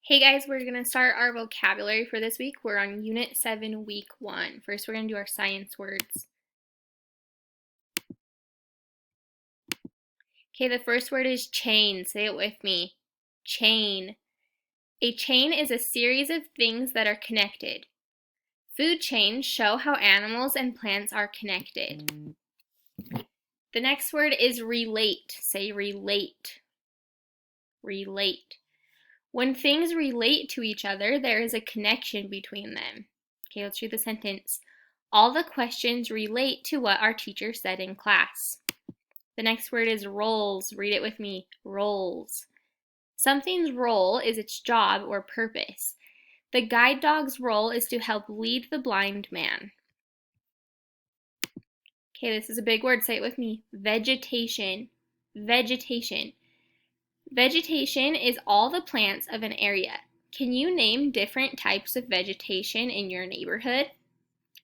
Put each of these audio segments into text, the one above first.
Hey guys, we're going to start our vocabulary for this week. We're on Unit 7, Week 1. First, we're going to do our science words. Okay, the first word is chain. Say it with me. Chain. A chain is a series of things that are connected. Food chains show how animals and plants are connected. The next word is relate. Say relate. Relate. When things relate to each other, there is a connection between them. Okay, let's read the sentence. All the questions relate to what our teacher said in class. The next word is roles. Read it with me. Roles. Something's role is its job or purpose. The guide dog's role is to help lead the blind man. Okay, this is a big word. Say it with me. Vegetation. Vegetation. Vegetation is all the plants of an area. Can you name different types of vegetation in your neighborhood?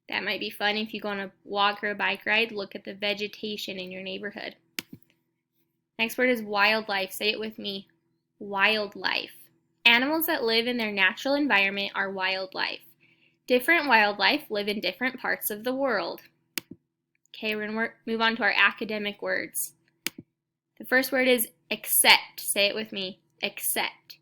That might be fun if you go on a walk or a bike ride. Look at the vegetation in your neighborhood. Next word is wildlife. Say it with me. Wildlife. Animals that live in their natural environment are wildlife. Different wildlife live in different parts of the world. Okay, we're going to move on to our academic words. The first word is accept. Say it with me. Accept.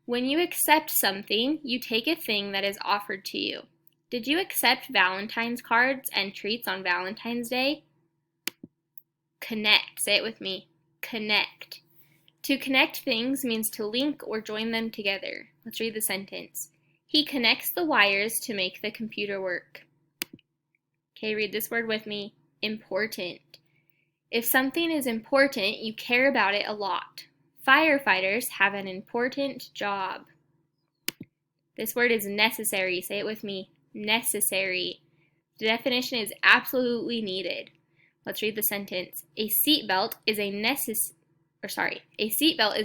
When you accept something, you take a thing that is offered to you. Did you accept Valentine's cards and treats on Valentine's Day? Connect. Say it with me. Connect. To connect things means to link or join them together. Let's read the sentence. He connects the wires to make the computer work. Okay, read this word with me. Important. If something is important, you care about it a lot. Firefighters have an important job. This word is necessary. Say it with me. Necessary. The definition is absolutely needed. Let's read the sentence. A seatbelt is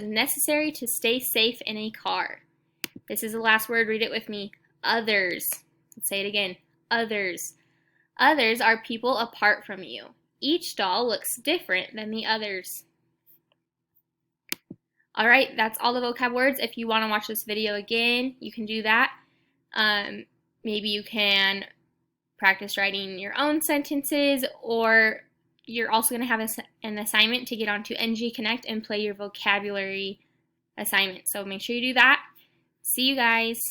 necessary to stay safe in a car. This is the last word. Read it with me. Others. Let's say it again. Others. Others are people apart from you. Each doll looks different than the others. All right, that's all the vocab words. If you want to watch this video again, you can do that. Maybe you can practice writing your own sentences, or you're also going to have an assignment to get onto NG Connect and play your vocabulary assignment. So make sure you do that. See you guys.